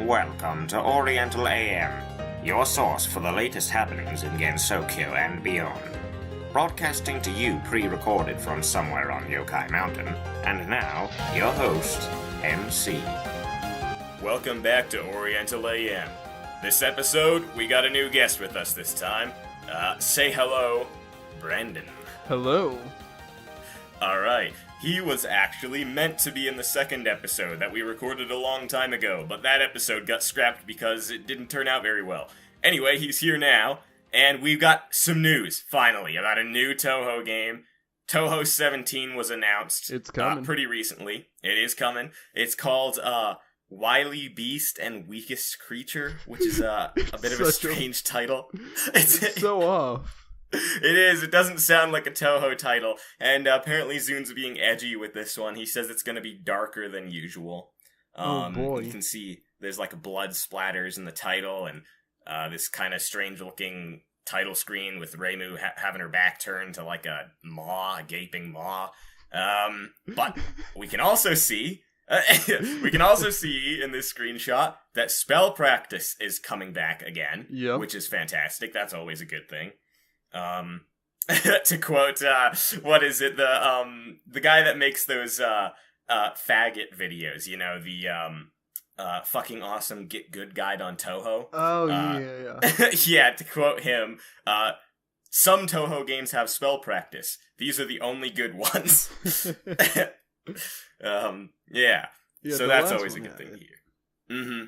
Welcome to Oriental AM, your source for the latest happenings in Gensokyo and beyond. Broadcasting to you pre-recorded from somewhere on Yokai Mountain, and now, your host, MC. Welcome back to Oriental AM. This episode, we got a new guest with us this time. Say hello, Brandon. Hello. Alright, he was actually meant to be in the second episode that we recorded a long time ago, but that episode got scrapped because it didn't turn out very well. Anyway, he's here now, and we've got some news, finally, about a new Touhou game. Touhou 17 was announced. It's coming. Pretty recently. It is coming. It's called, Wily Beast and Weakest Creature, which is a bit of a strange title. It's so off. It is. It doesn't sound like a Touhou title. And apparently Zun's being edgy with this one. He says it's going to be darker than usual. Oh boy. You can see there's like blood splatters in the title and this kind of strange looking title screen with Reimu having her back turned to like a gaping maw. But we can also see in this screenshot that spell practice is coming back again, which is fantastic. That's always a good thing. To quote, what is it? The guy that makes those faggot videos, you know, the fucking awesome Get Good guide on Touhou. Oh yeah. Yeah. To quote him, some Touhou games have spell practice. These are the only good ones. Yeah. So that's always a good thing to hear.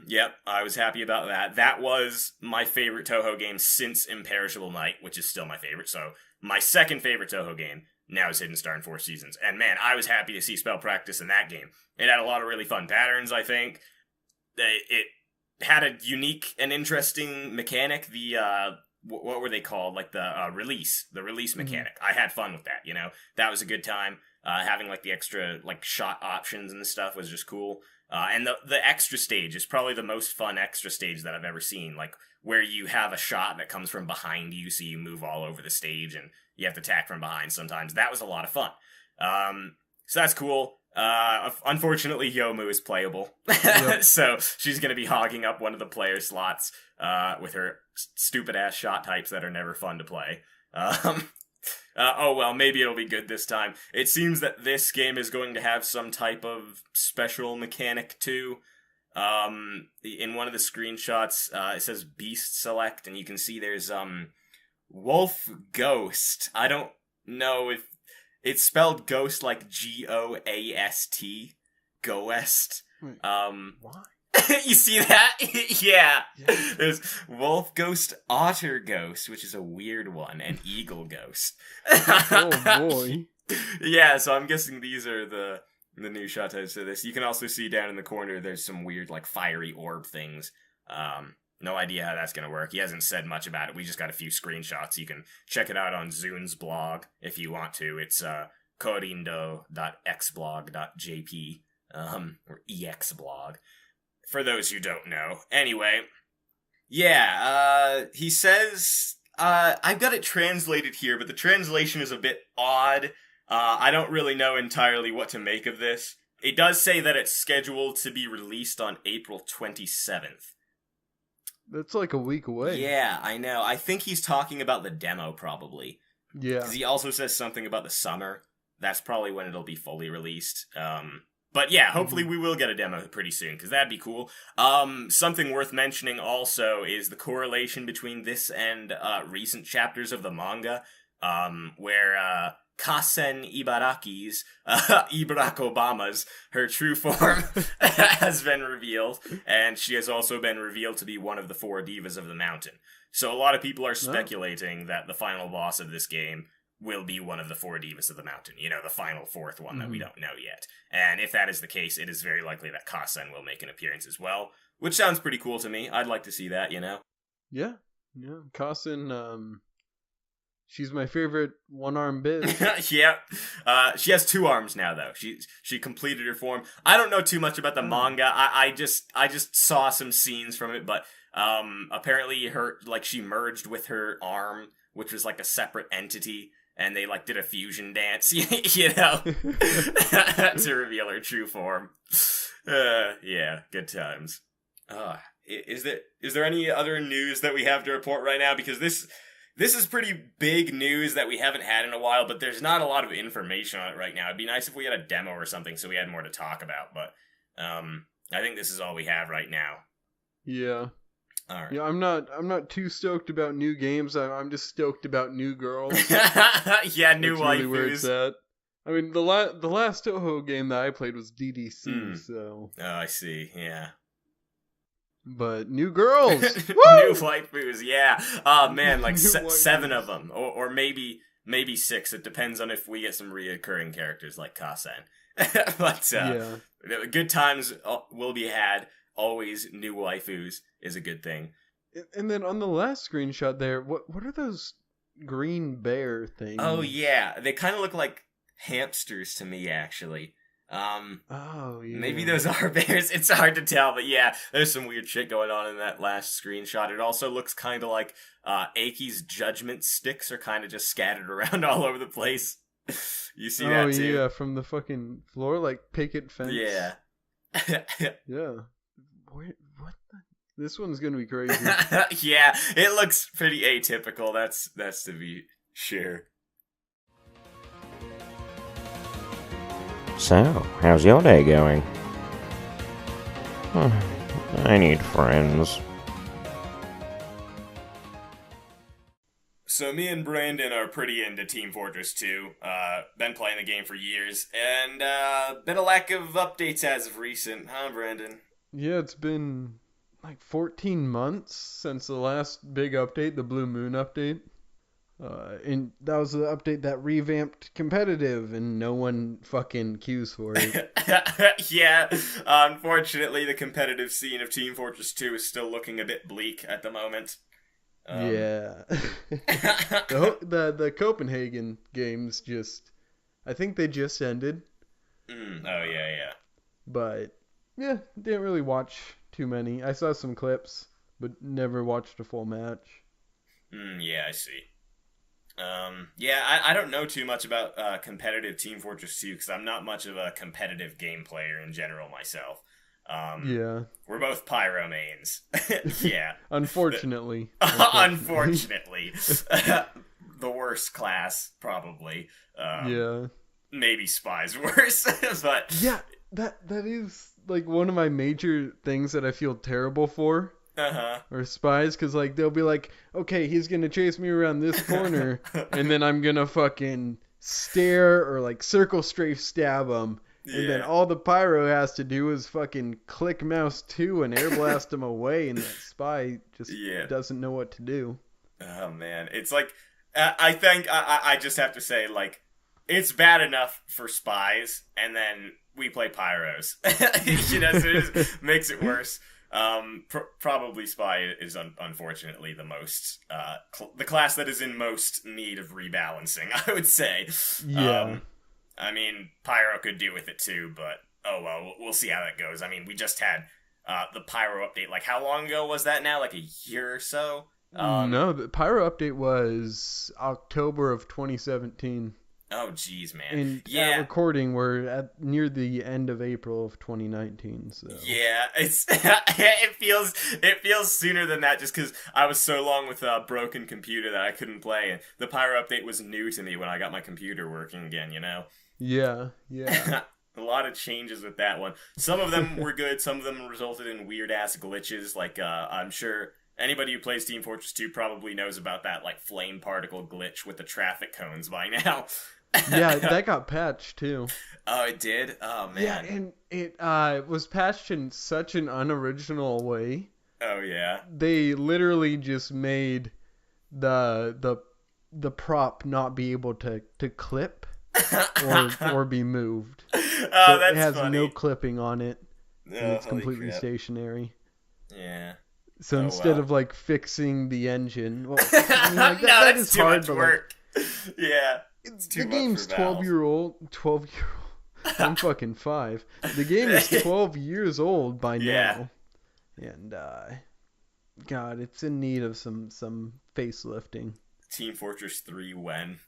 Yep, I was happy about that. That was my favorite Touhou game since Imperishable Night, which is still my favorite. So my second favorite Touhou game now is Hidden Star in Four Seasons. And man, I was happy to see spell practice in that game. It had a lot of really fun patterns, I think. It had a unique and interesting mechanic. The, what were they called? Like the release mechanic. I had fun with that, you know? That was a good time. Having like the extra like shot options and stuff was just cool. And the extra stage is probably the most fun extra stage that I've ever seen, like where you have a shot that comes from behind you, so you move all over the stage and you have to attack from behind sometimes. That was a lot of fun. So that's cool. Unfortunately, Yomu is playable, so she's going to be hogging up one of the player slots with her stupid-ass shot types that are never fun to play. Oh well, maybe it'll be good this time. It seems that this game is going to have some type of special mechanic too. In one of the screenshots, it says Beast Select, and you can see there's Wolf Ghost. I don't know if it's spelled ghost like Goast. Ghost. Why? You see that? Yeah. There's Wolf Ghost, Otter Ghost, which is a weird one, and Eagle Ghost. Oh boy. Yeah, so I'm guessing these are the new shot types of this. You can also see down in the corner there's some weird like fiery orb things. No idea how that's gonna work. He hasn't said much about it. We just got a few screenshots. You can check it out on Zun's blog if you want to. It's korindo.xblog.jp or exblog. For those who don't know. Anyway, yeah, he says, I've got it translated here, but the translation is a bit odd. I don't really know entirely what to make of this. It does say that it's scheduled to be released on April 27th. That's like a week away. Yeah, I know. I think he's talking about the demo, probably. Yeah. Because he also says something about the summer. That's probably when it'll be fully released. But yeah, hopefully we will get a demo pretty soon, because that'd be cool. Something worth mentioning also is the correlation between this and recent chapters of the manga, where Kasen Ibaraki's, Barack Obama's, her true form has been revealed, and she has also been revealed to be one of the four divas of the mountain. So a lot of people are speculating that the final boss of this game will be one of the four divas of the mountain. You know, the final fourth one that we don't know yet. And if that is the case, it is very likely that Kasen will make an appearance as well, which sounds pretty cool to me. I'd like to see that, you know? Yeah. Kasen, she's my favorite one-arm bitch. Yep. She has two arms now, though. She completed her form. I don't know too much about the manga. I just saw some scenes from it, but apparently she merged with her arm, which was like a separate entity. And they, did a fusion dance, you know, to reveal her true form. Yeah, good times. Is there any other news that we have to report right now? Because this is pretty big news that we haven't had in a while, but there's not a lot of information on it right now. It'd be nice if we had a demo or something so we had more to talk about, but I think this is all we have right now. Yeah. All right. Yeah, I'm not too stoked about new games. I'm just stoked about new girls. Yeah, new That's waifus. really where it's at. I mean, the last Touhou game that I played was DDC, so. Oh, I see. Yeah. But new girls, new waifus. Yeah. Oh man, like 7 of them, or maybe 6. It depends on if we get some reoccurring characters like Kasen. But yeah, good times will be had. Always new waifus is a good thing. And then on the last screenshot there, what are those green bear things? Oh yeah, they kind of look like hamsters to me, actually. Oh yeah. Maybe those are bears. It's hard to tell, but yeah, there's some weird shit going on in that last screenshot. It also looks kind of like Aki's judgment sticks are kind of just scattered around all over the place. You see that too? Oh yeah, from the fucking floor, like picket fence. Yeah. Yeah. What the? This one's gonna be crazy. Yeah, it looks pretty atypical. That's to be sure. So, how's your day going? I need friends. So me and Brandon are pretty into Team Fortress 2. Been playing the game for years, and been a lack of updates as of recent, huh, Brandon? Yeah, it's been like 14 months since the last big update, the Blue Moon update. And that was the update that revamped competitive, and no one fucking queues for it. Yeah, unfortunately, the competitive scene of Team Fortress 2 is still looking a bit bleak at the moment. Yeah. the Copenhagen games I think they just ended. Oh, yeah. But, yeah, didn't really watch too many. I saw some clips, but never watched a full match. Yeah, I see. Yeah, I don't know too much about competitive Team Fortress 2 because I'm not much of a competitive game player in general myself. Yeah. We're both Pyro mains. Yeah. Unfortunately. Unfortunately. The worst class, probably. Yeah. Maybe Spy's worse, but... Yeah, that is, like, one of my major things that I feel terrible for. Uh-huh. Or Spies, because, like, they'll be like, okay, he's gonna chase me around this corner, and then I'm gonna fucking stare or, like, circle strafe stab him. Yeah. And then all the Pyro has to do is fucking click mouse 2 and air blast him away, and that Spy just doesn't know what to do. Oh, man. It's like, I think I just have to say, like, it's bad enough for Spies, and then we play Pyros. You know, so it just makes it worse. Probably Spy is unfortunately the most, the class that is in most need of rebalancing, I would say. Yeah. I mean, Pyro could do with it too, but oh well, we'll see how that goes. I mean, we just had the Pyro update. Like, how long ago was that now? Like a year or so? No, the Pyro update was October of 2017. Oh, geez, man. And at recording, we're at near the end of April of 2019. So yeah, it feels sooner than that, just because I was so long with a broken computer that I couldn't play, and the Pyro update was new to me when I got my computer working again. You know. Yeah. A lot of changes with that one. Some of them were good. Some of them resulted in weird ass glitches. Like I'm sure anybody who plays Team Fortress 2 probably knows about that like flame particle glitch with the traffic cones by now. Yeah, that got patched too. Oh, it did? Oh, man. Yeah, and it was patched in such an unoriginal way. Oh, yeah. They literally just made the prop not be able to clip or be moved. Oh, so that's it has funny. no clipping on it. Oh, And it's completely crap. stationary. Yeah. So instead of like fixing the engine, well, I mean, like, no, that that's is too hard, much but work. Yeah. It's too the much game's for Valve. 12-year-old. I'm fucking 5. The game is 12 years old by now. And God, it's in need of some facelifting. Team Fortress 3 when?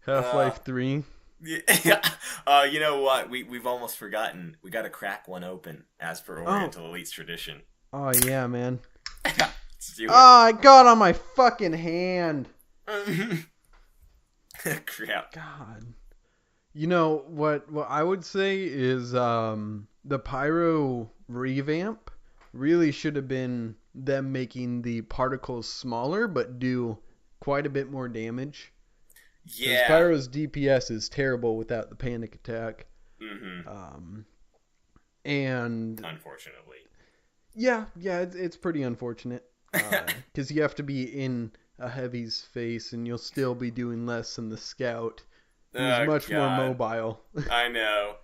Half-Life 3. Yeah. You know what? We've almost forgotten. We got to crack one open as per Oriental Elite's tradition. Oh yeah, man. Let's do it. I got on my fucking hand. Crap. God. You know what I would say is the pyro revamp really should have been them making the particles smaller but do quite a bit more damage. Yeah. Pyro's DPS is terrible without the panic attack. Mm-hmm. And unfortunately. Yeah, it's pretty unfortunate. Because you have to be in a heavy's face and you'll still be doing less than the scout. Who's much more mobile. I know.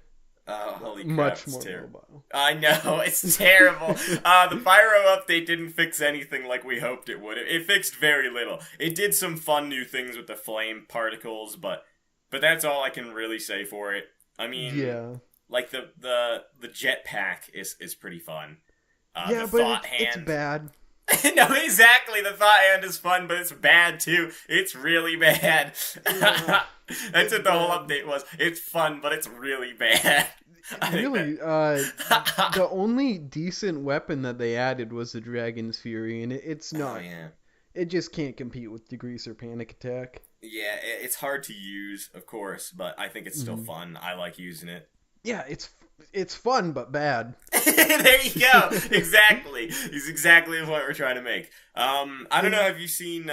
Holy crap, much more terrible. mobile. I know, it's terrible. The Pyro update didn't fix anything like we hoped it would. It fixed very little. It did some fun new things with the flame particles, but that's all I can really say for it. I mean, yeah. Like the jetpack is pretty fun. Yeah, but it's bad. No, exactly. The thought hand is fun, but it's bad too. It's really bad. Yeah, that's what the whole update was. It's fun, but it's really bad. Really, the only decent weapon that they added was the Dragon's Fury, and it's not. Oh, yeah. It just can't compete with Degreaser Panic Attack. Yeah, it's hard to use, of course, but I think it's still fun. I like using it. Yeah, it's fun, but bad. There you go. Exactly. It's exactly what we're trying to make. I don't know. Have you seen?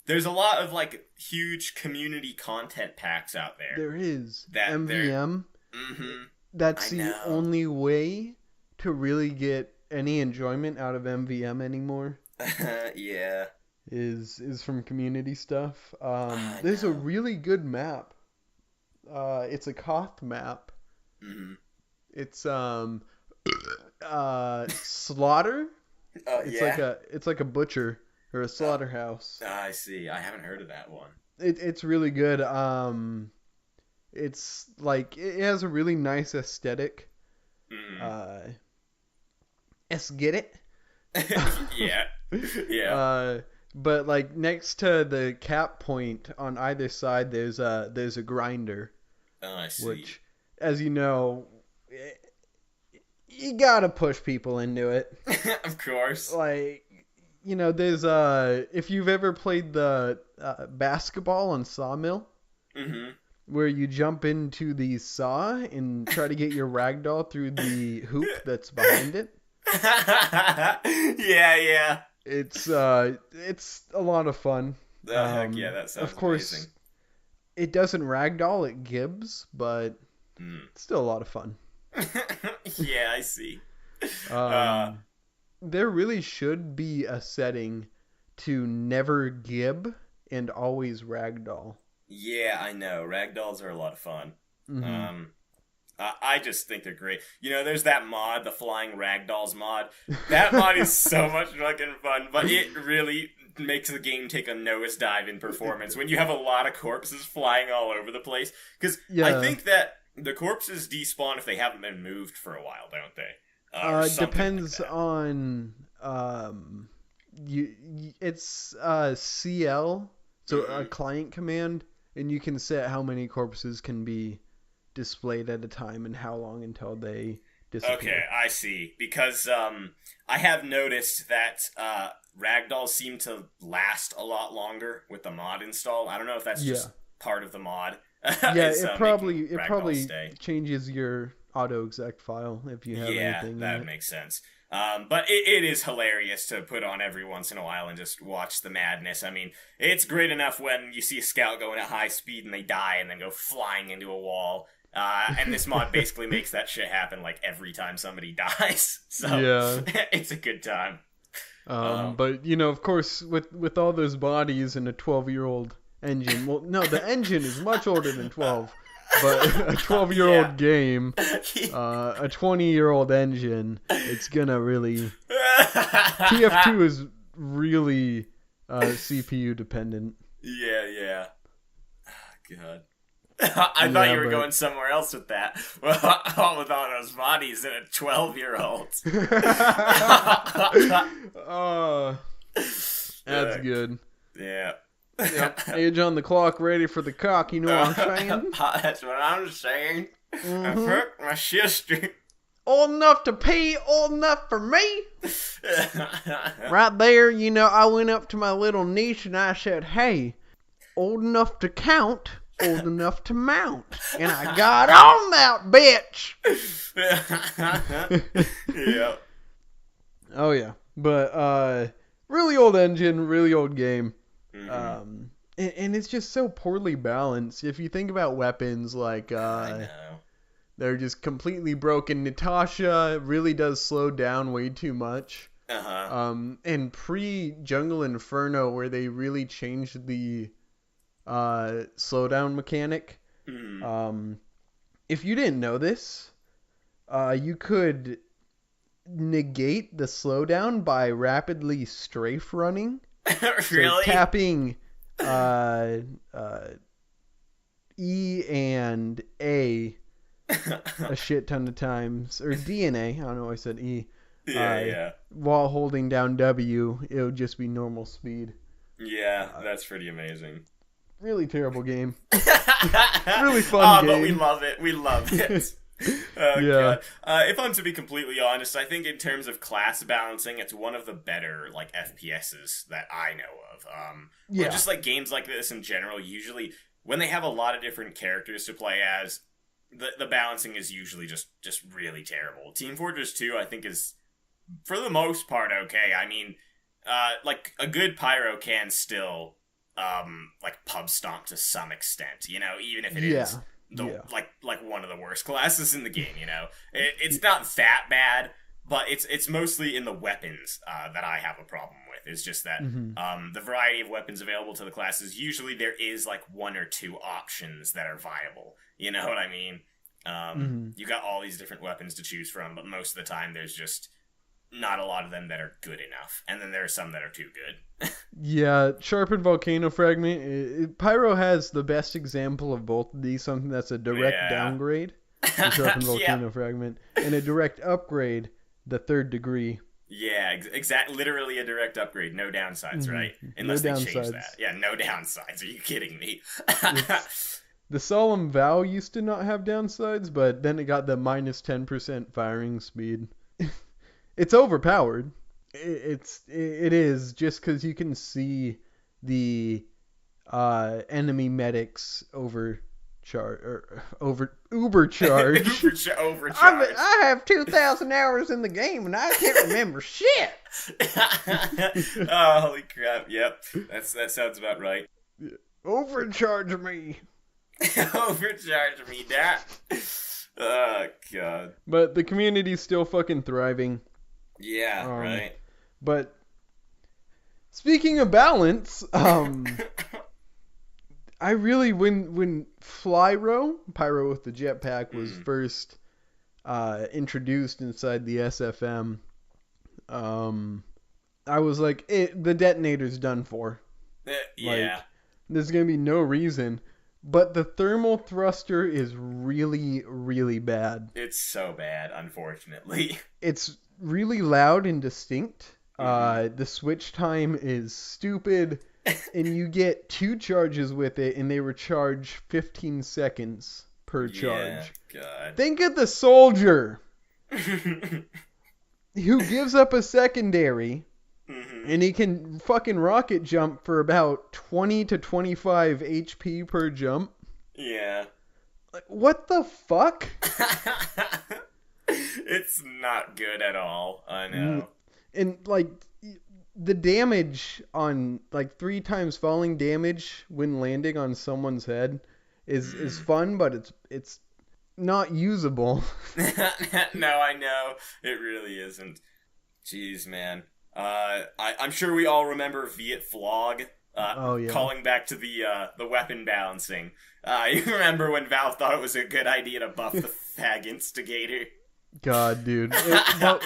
There's a lot of like huge community content packs out there. There is that MVM. Mm-hmm. That's the only way to really get any enjoyment out of MVM anymore. Yeah. Is from community stuff. There's a really good map. It's a Koth map. Mm-hmm. It's slaughter. It's like a butcher or a slaughterhouse. I see. I haven't heard of that one. It's really good. It's like it has a really nice aesthetic. Get it? Yeah. Yeah. But like next to the cap point on either side, there's a grinder. Oh, I see. Which, as you know, you gotta push people into it. Of course. Like, you know, there's if you've ever played the basketball on Sawmill, where you jump into the saw and try to get your ragdoll through the hoop that's behind it. Yeah. It's a lot of fun. Heck yeah, that sounds of course, amazing. It doesn't ragdoll, it gibs, but it's still a lot of fun. Yeah, I see. There really should be a setting to never gib and always ragdoll. Yeah, I know. Ragdolls are a lot of fun. I just think they're great. You know, there's that mod, the Flying Ragdolls mod. That mod is so much fucking fun, but it really makes the game take a nosedive in performance when you have a lot of corpses flying all over the place. Because I think that the corpses despawn if they haven't been moved for a while, don't they? It depends on it's CL, so a client command, and you can set how many corpses can be displayed at a time and how long until they disappear. Okay, I see. Because I have noticed that ragdolls seem to last a lot longer with the mod installed. I don't know if that's just part of the mod. It probably changes your auto exec file if you have anything. Yeah, that makes sense. But it is hilarious to put on every once in a while and just watch the madness. I mean, it's great enough when you see a scout going at high speed and they die and then go flying into a wall. And this mod basically makes that shit happen like every time somebody dies. So it's a good time. But you know, of course, with all those bodies and a 12-year-old engine. Well, no, the engine is much older than 12. But a 12-year-old game, a 20-year-old engine, it's gonna really... TF2 is really CPU dependent. Yeah. Oh, God. I thought you were going somewhere else with that. Well, all with all those bodies and a 12-year-old. Oh, that's good. Yeah. Yep. Age on the clock, ready for the cock. You know what I'm saying? That's what I'm saying. I fucked my sister. Old enough to pee, old enough for me. Right there, I went up to my little niece and I said, hey, old enough to count, old enough to mount. And I got on that bitch. Yeah. Oh, yeah. But, really old engine, really old game. Mm-hmm. And it's just so poorly balanced. If you think about weapons, like, I know. They're just completely broken. Natasha really does slow down way too much. And pre-Jungle Inferno, where they really changed the slowdown mechanic. If you didn't know this, you could negate the slowdown by rapidly strafe running. Really? So tapping E and A a shit ton of times, or DNA. I don't know why I said E. Yeah. While holding down W, it would just be normal speed. Yeah, that's pretty amazing. Really terrible game. Really fun game. But we love it. We love it. Yeah. God. If I'm to be completely honest, I think in terms of class balancing, it's one of the better like FPSs that I know of. Or just like games like this in general. Usually, when they have a lot of different characters to play as, the balancing is usually just really terrible. Team Fortress 2, I think, is for the most part okay. I mean, like a good pyro can still like pub stomp to some extent, even if it is like one of the worst classes in the game. It's not that bad, but it's mostly in the weapons that I have a problem with. It's just that the variety of weapons available to the classes, usually there is like one or two options that are viable. You know what I mean? You got all these different weapons to choose from, but most of the time there's just not a lot of them that are good enough, and then there are some that are too good. Yeah, Sharpened Volcano Fragment. Pyro has the best example of both of these, something that's a direct downgrade, the Sharpened Volcano Fragment, and a direct upgrade, the Third Degree. Yeah, exactly. Literally a direct upgrade. No downsides, right? Unless they change that. Yeah, no downsides. Are you kidding me? The Solemn Vow used to not have downsides, but then it got the minus 10% firing speed. It's overpowered. It is, just because you can see the enemy medics ubercharge. Overcharge. I have 2,000 hours in the game and I can't remember shit. Oh, holy crap! Yep, that sounds about right. Overcharge me. Overcharge me, that. Oh god. But the community's still fucking thriving. Yeah, right. But speaking of balance, I really when Pyro with the jetpack was first introduced inside the SFM, I was like, the detonator's done for. Yeah. Like, there's gonna be no reason. But the thermal thruster is really, really bad. It's so bad, unfortunately. It's really loud and distinct. The switch time is stupid. And you get 2 charges with it, and they recharge 15 seconds per charge. God. Think of the soldier who gives up a secondary, and he can fucking rocket jump for about 20 to 25 HP per jump. Yeah. What the fuck? It's not good at all. I know. And like the damage on like 3 times falling damage when landing on someone's head is fun, but it's not usable. No, I know. It really isn't. Jeez, man. I'm sure we all remember Viet Flog. Calling back to the weapon balancing. You remember when Valve thought it was a good idea to buff the Fag Instigator? God, dude.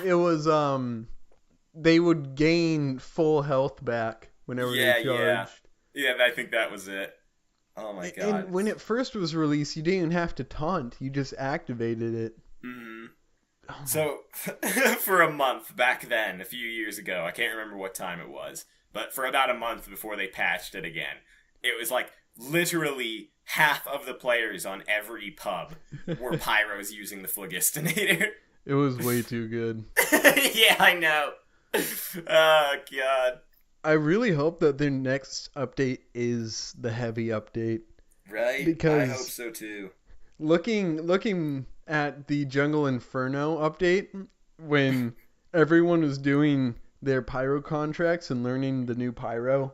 It was, they would gain full health back whenever they charged. Yeah, I think that was it. Oh my god. And when it first was released, you didn't even have to taunt. You just activated it. Mm-hmm. Oh so, for a month back then, a few years ago, I can't remember what time it was, but for about a month before they patched it again, it was like literally half of the players on every pub were pyros using the Phlogistinator. It was way too good. Yeah, I know. Oh, God. I really hope that their next update is the heavy update. Right? Because I hope so, too. Looking at the Jungle Inferno update, when everyone was doing their pyro contracts and learning the new pyro,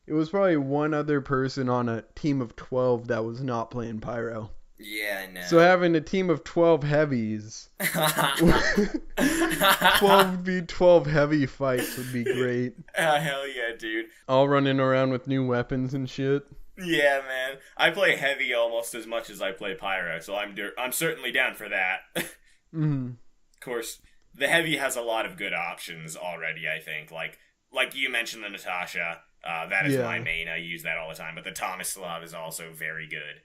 it was probably one other person on a team of 12 that was not playing pyro. Yeah, I know. So having a team of 12 heavies, 12v12 heavy fights would be great. Hell yeah, dude. All running around with new weapons and shit. Yeah, man. I play heavy almost as much as I play pyro, so I'm certainly down for that. Mm-hmm. Of course, the heavy has a lot of good options already, I think. Like you mentioned the Natasha. That is my main. I use that all the time. But the Tomislav is also very good.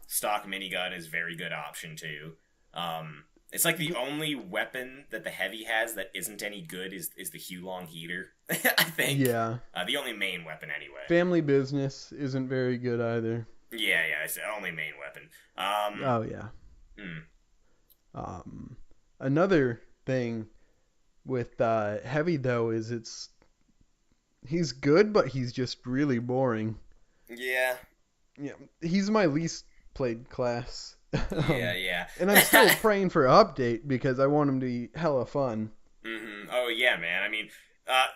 Stock minigun is very good option too. It's like the only weapon that the heavy has that isn't any good is the Hulong heater. I think. Yeah. The only main weapon anyway. Family business isn't very good either. Yeah, it's the only main weapon. Another thing with heavy though is he's good, but he's just really boring. Yeah. Yeah, he's my least played class. Yeah. And I'm still praying for an update because I want him to be hella fun. Mm-hmm. Oh, yeah, man. I mean,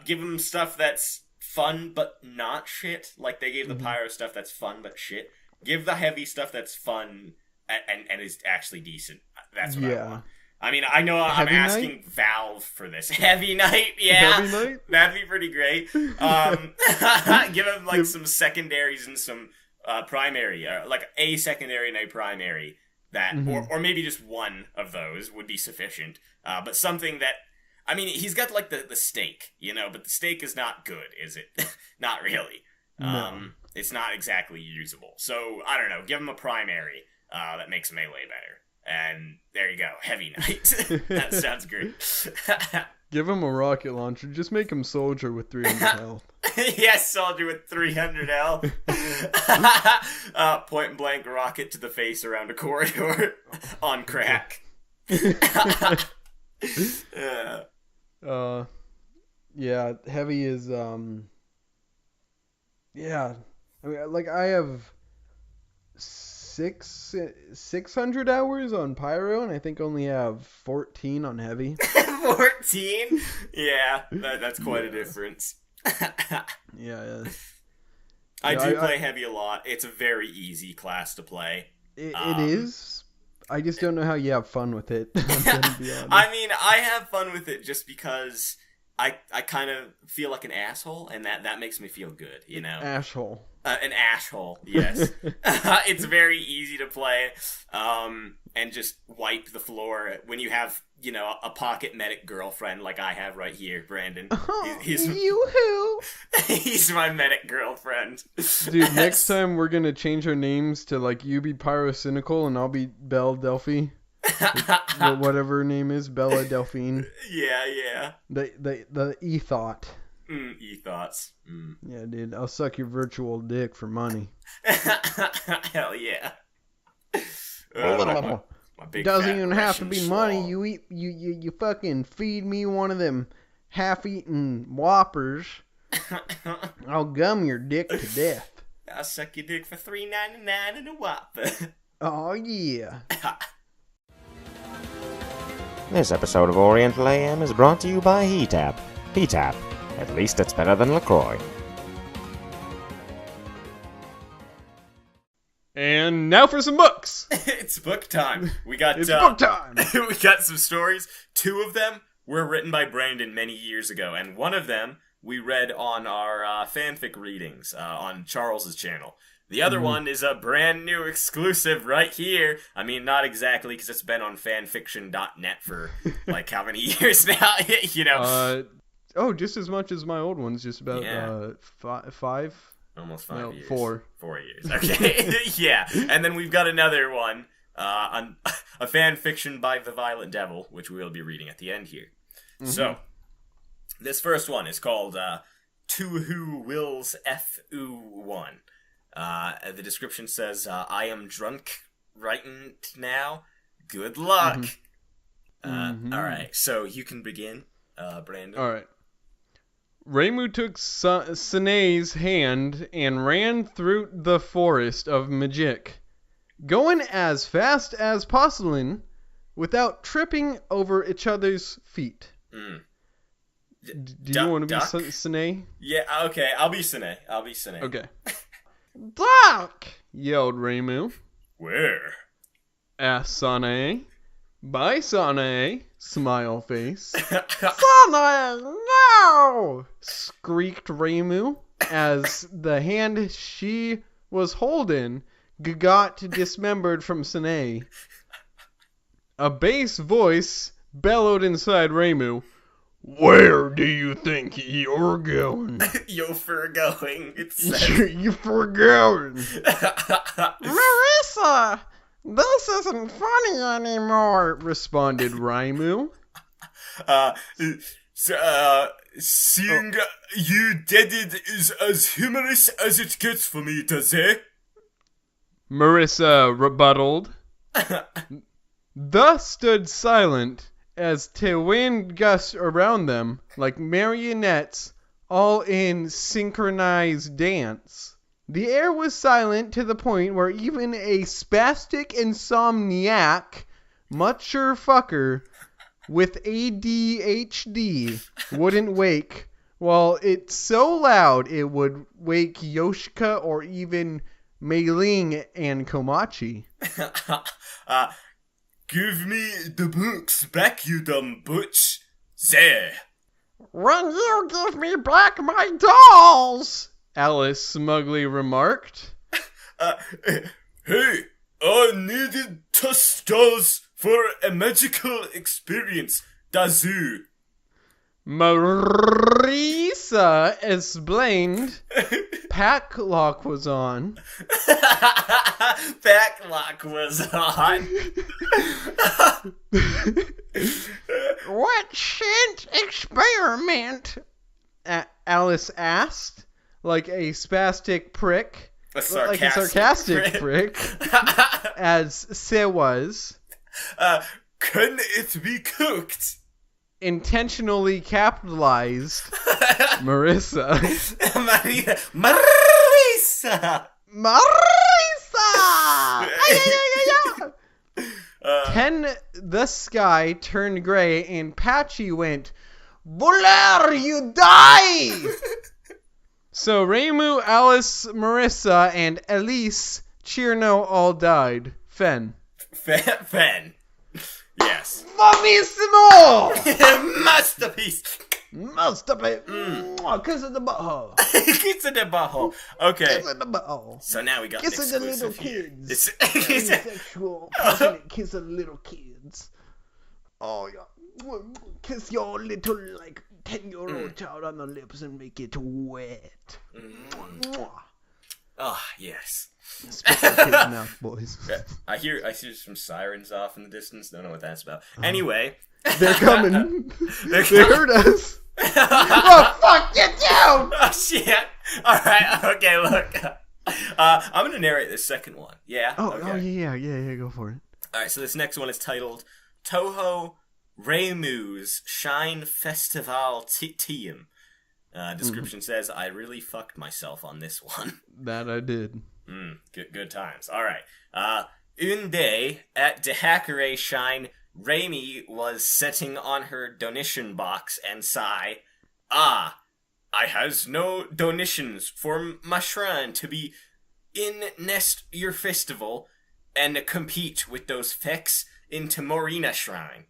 give him stuff that's fun but not shit. Like they gave the pyro stuff that's fun but shit. Give the heavy stuff that's fun and is actually decent. That's what I want. I mean, I know I'm asking Valve for this. Heavy Knight, yeah. Heavy Knight? That'd be pretty great. Give him, like, some secondaries and some primary. Like, a secondary and a primary. That, or maybe just one of those would be sufficient. But something that... I mean, he's got, like, the stake, but the stake is not good, is it? Not really. No. It's not exactly usable. So, I don't know. Give him a primary that makes melee better. And there you go, Heavy Knight. That sounds great. Give him a rocket launcher. Just make him soldier with 300 health. Yes, soldier with 300 health. Point and blank rocket to the face around a corridor on crack. Yeah, heavy is yeah. I mean, like I have 600 hours on pyro, and I think only have 14 on heavy. 14? Yeah, that's quite a difference. Yeah. I play heavy a lot. It's a very easy class to play. It is. I just don't know how you have fun with it. I mean, I have fun with it just because I kind of feel like an asshole, and that makes me feel good, Asshole. An asshole, yes. It's very easy to play, and just wipe the floor when you have, a pocket medic girlfriend like I have right here, Brandon. He's He's my medic girlfriend. Dude, next time we're gonna change our names to, like, you be Pyrocynical and I'll be Belle Delphine. Whatever her name is, Bella Delphine. Yeah. The e-thought. E-thoughts. Yeah, dude, I'll suck your virtual dick for money. Hell yeah. My big doesn't even have to be slaw. money. You fucking feed me one of them half-eaten Whoppers. I'll gum your dick to death. I'll suck your dick for $3.99 in a Whopper. Oh yeah. This episode of Oriental AM is brought to you by Heatap. Heatap. At least it's better than LaCroix. And now for some books. It's book time. It's book time. We got some stories. 2 of them were written by Brandon many years ago, and one of them we read on our fanfic readings on Charles's channel. The other one is a brand new exclusive right here. I mean, not exactly, because it's been on fanfiction.net for, like, how many years now? Just as much as my old ones, just about 5? Almost 5 years. 4. 4 years. Okay. Yeah. And then we've got another one, a fanfiction by The Violent Devil, which we'll be reading at the end here. So, this first one is called Touhou Wills FU1. The description says, I am drunk right now. Good luck. Alright, so you can begin, Brandon. Alright. Reimu took Sanae's hand and ran through the forest of magic, going as fast as possible without tripping over each other's feet. Do you want to be Sanae? Yeah, okay, I'll be Sanae. Okay. Duck! Yelled Reimu. Where? Asked Sanae. Bye, Sanae. Smile face. Sanae, no! Squeaked Reimu as the hand she was holding got dismembered from Sanae. A bass voice bellowed inside Reimu. Where do you think you're going? You're going, it says. You're going. Marissa! This isn't funny anymore, responded Reimu. Seeing you did it is as humorous as it gets for me, does it? Marissa rebutted. Thus stood silent as the wind gushed around them like marionettes, all in synchronized dance. The air was silent to the point where even a spastic insomniac, mature fucker with ADHD wouldn't wake, while it's so loud it would wake Yoshika or even Mei-ling and Komachi. Give me the books back, you dumb butch. There. When you give me back my dolls, Alice smugly remarked. Hey, I needed dolls for a magical experience, Dazu. Marissa explained. Packlock was on. Packlock was on. What scent experiment? Alice asked, like a spastic prick. A sarcastic, like a sarcastic prick. As Se was. Can it be cooked? Intentionally capitalized. Marissa. Marissa! 10, the sky turned gray and Patchy went, Volar, you die! So Reimu, Alice, Marissa, and Elise Chirno all died. Fen. Yes. Famissimo! Masterpiece! Kiss in the butthole. Kiss in the butthole. Okay. Kiss in the butthole. So now we got Kiss an the little here. kids. Sexual, passionate kiss of little kids. Oh, yeah. Kiss your little, 10-year-old child on the lips and make it wet. Ah, yes. Spit your kid's mouth, boys. Yeah, I hear some sirens off in the distance. Don't know what that's about. Anyway. They're coming. They heard us. Oh, fuck, get down! Oh, shit. Alright, okay, look. I'm going to narrate this second one. Yeah? Yeah, go for it. Alright, so this next one is titled Touhou Reimu's Shine Festival Team. Description says, I really fucked myself on this one. That I did. Good times. Alright. Une day, at the Hackere Shine, Raimi was sitting on her donation box and sigh, I has no donations for my shrine to be in next year festival and compete with those fecks into Morina Shrine.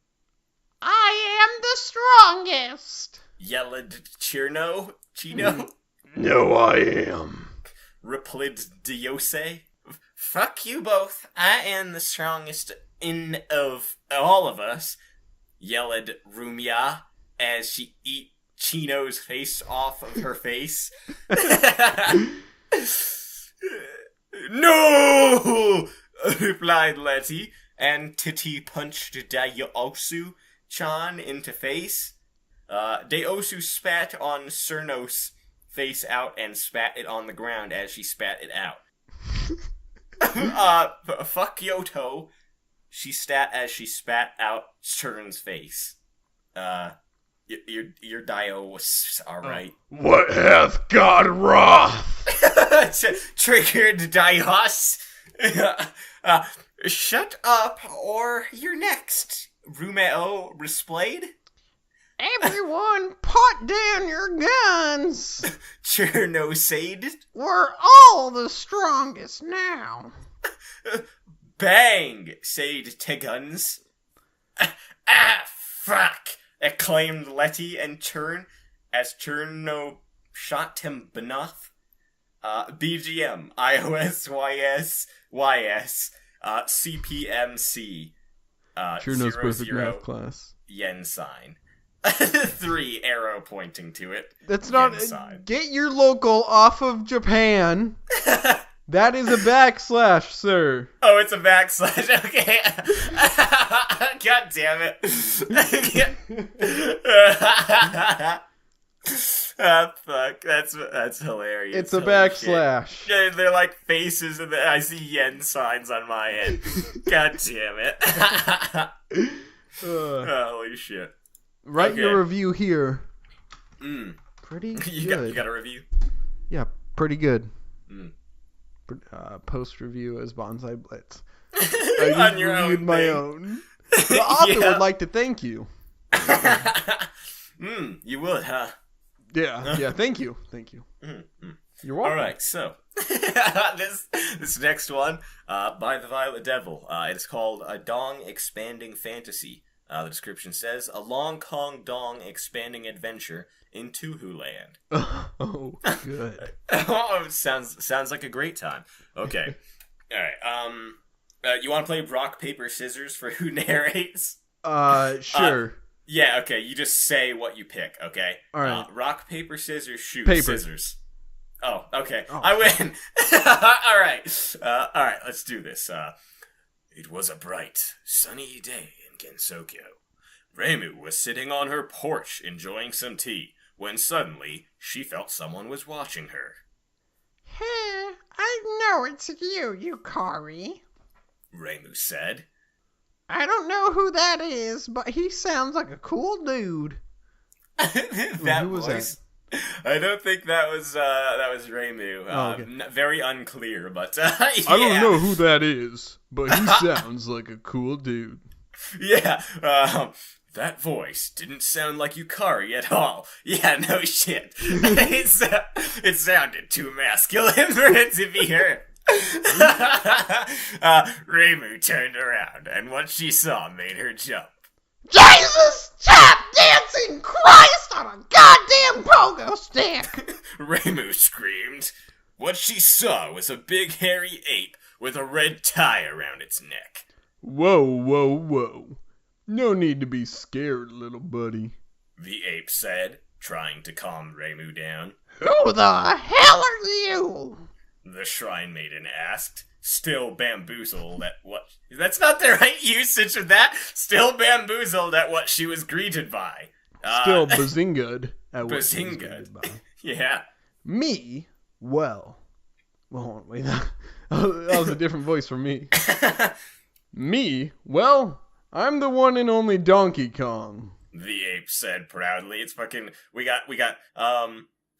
I am the strongest, Yelled Chino. No, I am, replied Diose. Fuck you both. I am the strongest of all of us, yelled Rumia as she eat Chino's face off of her face. No! Replied Letty, and Titi punched Dayosu-chan into face. Dayosu spat on Cernos' face out and spat it on the ground as she spat it out. Fuck Yoto. She stat as she spat out Churn's face. Your Dio was alright. What hath God wrought? Triggered Dios. Shut up, or you're next. Rumeo Resplayed? Everyone, put down your guns. Chernosade? We're all the strongest now. Bang! Said Teguns. Fuck! Acclaimed Letty and Churn as Churno shot him beneath. BGM, iOS, YS, CPMC. Churno's perfect math class. Yen sign. 3 arrow pointing to it. That's not. Get your local off of Japan. That is a backslash, sir. Oh, it's a backslash. Okay. God damn it. Fuck. That's hilarious. It's a backslash. Shit. They're like faces, and I see yen signs on my end. God damn it. Holy shit. Write your review here. Pretty good. You got a review? Yeah, pretty good. Post review as Banzai Blitz. I just on your reviewed own my thing. own. The author would like to thank you. You would, huh? Yeah. Thank you. You're welcome. All right, so this next one by the Violet Devil. It is called A Dong Expanding Fantasy. The description says, a long Kong Dong expanding adventure in Touhou land. Oh, good. Oh, sounds like a great time. Okay. All right. You want to play rock, paper, scissors for who narrates? Sure. Yeah, okay. You just say what you pick, okay? All right. Rock, paper, scissors, shoot. Paper. Scissors. Oh, okay. Oh. I win. All right. Let's do this. It was a bright, sunny day in Gensokyo. Reimu was sitting on her porch enjoying some tea when suddenly she felt someone was watching her. Hey, I know it's you, Yukari. Reimu said. I don't know who that is, but he sounds like a cool dude. That who was voice. That? I don't think that was Reimu. Okay. Very unclear, but yeah. I don't know who that is, but he sounds like a cool dude. Yeah, that voice didn't sound like Yukari at all. Yeah, no shit. It sounded too masculine for it to be her. Reimu turned around, and what she saw made her jump. Jesus! Tap dancing Christ on a goddamn pogo stick! Reimu screamed. What she saw was a big hairy ape with a red tie around its neck. Whoa. No need to be scared, little buddy. The ape said, trying to calm Reimu down. Who the hell are you? The shrine maiden asked, still bamboozled at what... That's not the right usage of that. Still bamboozled at what she was greeted by. Still bazinga'd at what she was Bazinga'd. greeted by. Yeah. Me? Well, hold on, wait. That was a different voice from me. Me? Well, I'm the one and only Donkey Kong. The ape said proudly. It's fucking... We got,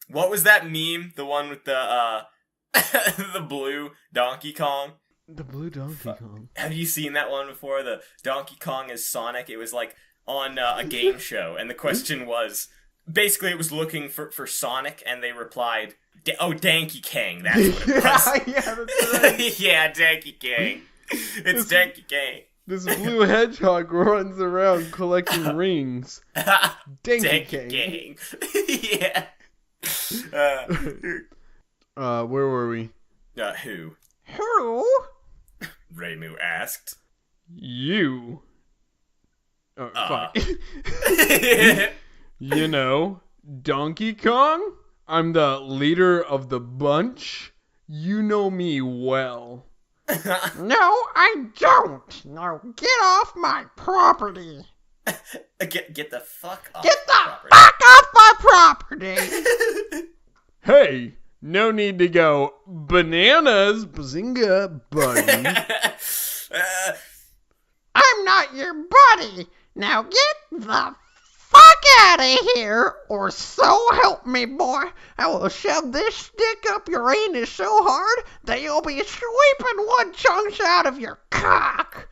what was that meme? The one with the, the blue Donkey Kong? The blue Donkey Kong. Have you seen that one before? The Donkey Kong as Sonic? It was like on a game show, and the question was... Basically, it was looking for Sonic, and they replied, Danky Kang, that's what it was. Yeah, that's right. Yeah, Danky Kang. It's Danky Kang. This blue hedgehog runs around collecting rings. Danky Kang. Yeah. Where were we? Who? Who? Reimu asked. You. Oh, fuck. You know, Donkey Kong? I'm the leader of the bunch. You know me well. No, I don't. Now get off my property. Get the fuck off Get the property. fuck off my property. No need to go, bananas, bazinga, buddy. I'm not your buddy. Now get the fuck out of here, or so help me, boy. I will shove this stick up your anus so hard that you'll be sweeping wood chunks out of your cock.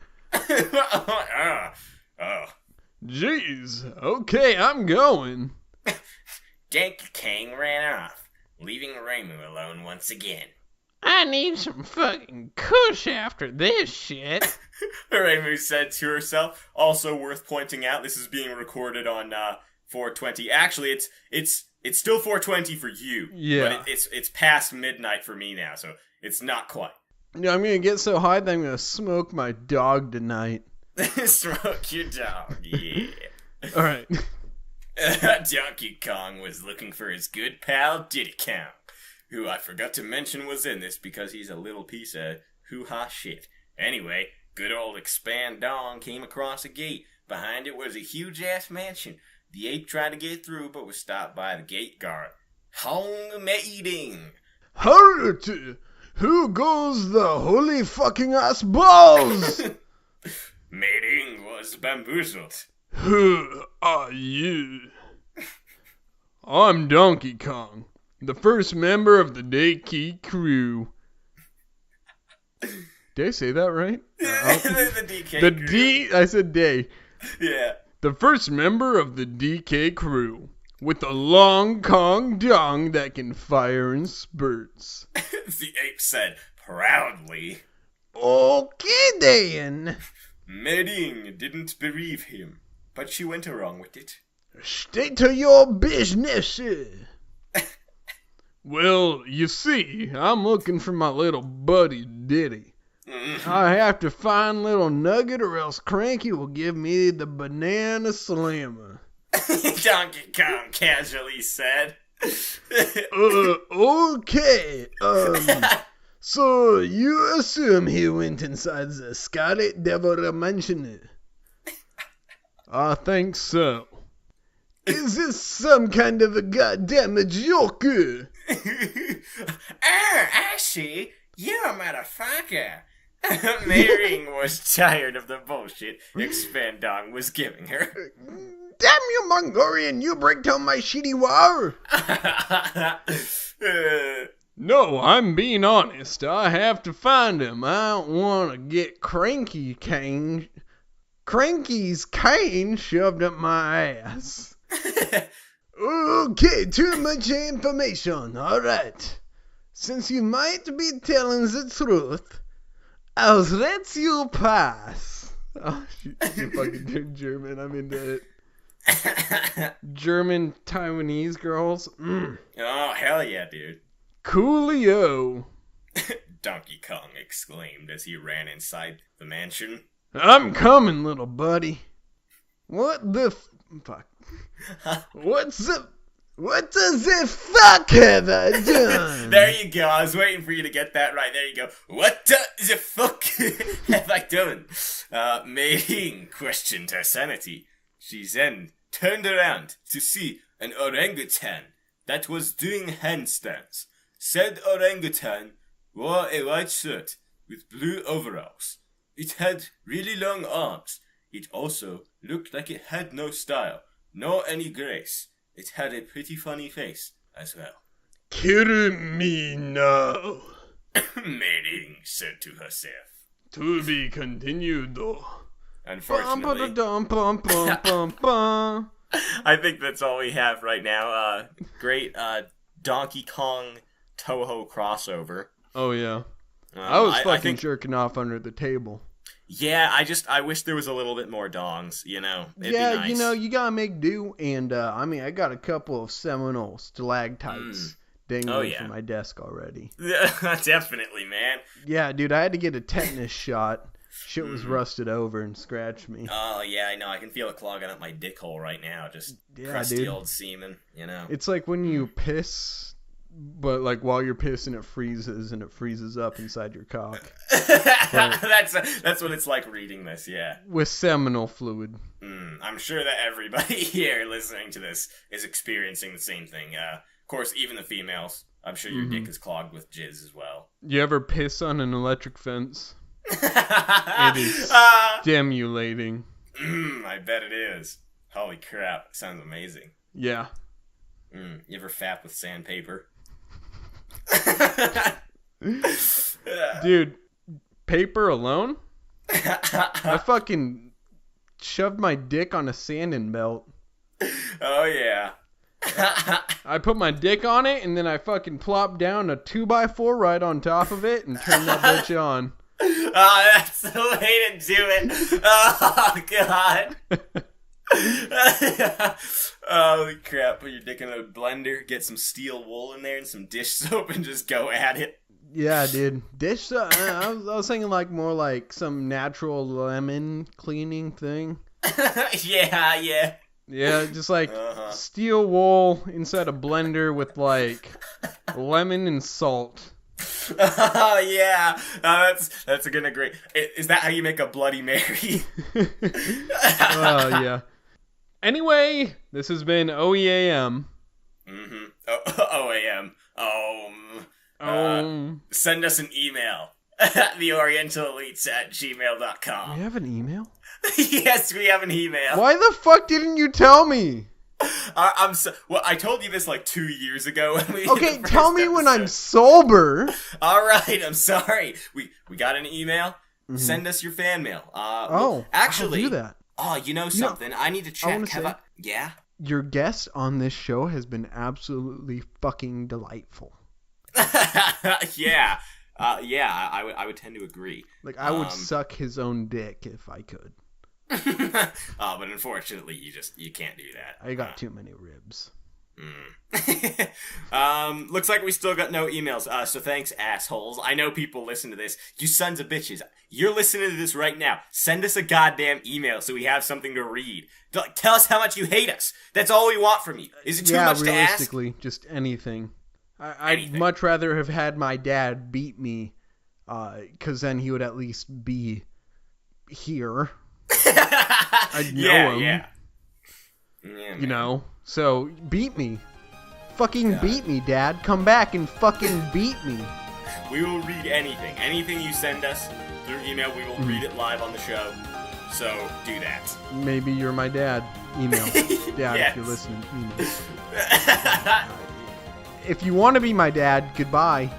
Jeez, okay, I'm going. Donkey Kong ran off, leaving Reimu alone once again. I need some fucking kush after this shit. Reimu said to herself. Also worth pointing out, this is being recorded on 420. Actually, it's still 420 for you. Yeah. But it's past midnight for me now, so it's not quite. Yeah, I'm gonna get so high that I'm gonna smoke my dog tonight. Smoke your dog, yeah. Alright. Donkey Kong was looking for his good pal Diddy Kong, who I forgot to mention was in this because he's a little piece of hoo-ha shit. Anyway, good old Expand Dong came across a gate. Behind it was a huge-ass mansion. The ape tried to get through, but was stopped by the gate guard. Hong meeting! Hurry! Who goes the holy fucking ass balls? Meeting was bamboozled. Who are you? I'm Donkey Kong, the first member of the Day-Key crew. Did I say that right? The DK crew. I said day. Yeah. The first member of the DK crew, with a long Kong dong that can fire in spurts. The ape said proudly. Okay then. Medding didn't believe him, but she went along with it. Stay to your business. Well, you see, I'm looking for my little buddy Diddy. Mm-hmm. I have to find little Nugget or else Cranky will give me the banana slammer. Donkey Kong casually said. Okay. So you assume he went inside the Scarlet Devil Mansion? I think so. Is this some kind of a goddamn joke? I see. You're a motherfucker. Meering was tired of the bullshit Expandong was giving her. Damn you, Mongolian, you break down my shitty war. No, I'm being honest. I have to find him. I don't want to get Cranky's cane shoved up my ass. Okay, too much information. Alright. Since you might be telling the truth, I'll let you pass. Oh, she fucking German. I'm into it. German Taiwanese girls. Oh, hell yeah, dude. Coolio. Donkey Kong exclaimed as he ran inside the mansion. I'm coming, little buddy. What the fuck? What does the fuck have I done? There you go. I was waiting for you to get that right. There you go. What the fuck have I done? Mei questioned her sanity. She then turned around to see an orangutan that was doing handstands. Said orangutan wore a white shirt with blue overalls. It had really long arms. It also looked like it had no style, nor any grace. It had a pretty funny face as well. Kill me now. Mei said to herself. To be continued, though. Unfortunately, I think that's all we have right now. Great Donkey Kong Touhou crossover. Oh, yeah. I was fucking jerking off under the table. Yeah, I wish there was a little bit more dongs, you know. It'd be nice. You know, you gotta make do, and I got a couple of seminal stalactites dangling from my desk already. Definitely, man. Yeah, dude, I had to get a tetanus shot. Shit was rusted over and scratched me. Oh, yeah, I know. I can feel it clogging up my dick hole right now. Just crusty old semen, you know. It's like when you piss, but like while you're pissing, it freezes and it freezes up inside your cock. That's what it's like reading this, yeah. With seminal fluid. I'm sure that everybody here listening to this is experiencing the same thing. Of course, even the females. I'm sure your dick is clogged with jizz as well. You ever piss on an electric fence? It is stimulating. I bet it is. Holy crap. Sounds amazing. Yeah. You ever fap with sandpaper? Dude, paper alone? I fucking shoved my dick on a sanding belt. Oh, yeah. I put my dick on it, and then I fucking plopped down a 2x4 right on top of it and turned that bitch on. Oh, that's the way to do it. Oh, God. Holy crap. Put your dick in a blender, get some steel wool in there and some dish soap, and just go at it. Yeah, dude. Dish soap. I was thinking like more like some natural lemon cleaning thing. Yeah. Yeah, just like steel wool inside a blender with like lemon and salt. Oh, yeah. That's gonna great. Is that how you make a Bloody Mary? Oh, yeah. Anyway, this has been OEAM. OAM. Send us an email. TheOrientalElites@gmail.com. We have an email? Yes, we have an email. Why the fuck didn't you tell me? Well, I told you this like 2 years ago. When we Okay, tell me when I'm sober. All right, I'm sorry. We got an email. Mm-hmm. Send us your fan mail. Actually, I'll do that. Oh, you know something? I need to check. Yeah? Your guest on this show has been absolutely fucking delightful. Yeah. I would tend to agree. Like, I would suck his own dick if I could. But unfortunately, you can't do that. I got too many ribs. Looks like we still got no emails. So thanks, assholes. I know people listen to this. You sons of bitches. You're listening to this right now. Send us a goddamn email so we have something to read. Tell us how much you hate us. That's all we want from you. Is it too much to ask? Yeah, realistically, just anything. I'd much rather have had my dad beat me, because then he would at least be here. I'd know him. Yeah, you know? So, beat me. Fucking beat me, Dad. Come back and fucking beat me. We will read anything. Anything you send us through email, we will read it live on the show. So, do that. Maybe you're my dad. Email. Dad, if you're listening, email. If you want to be my dad, goodbye.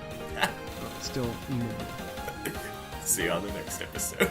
Still email. See you on the next episode.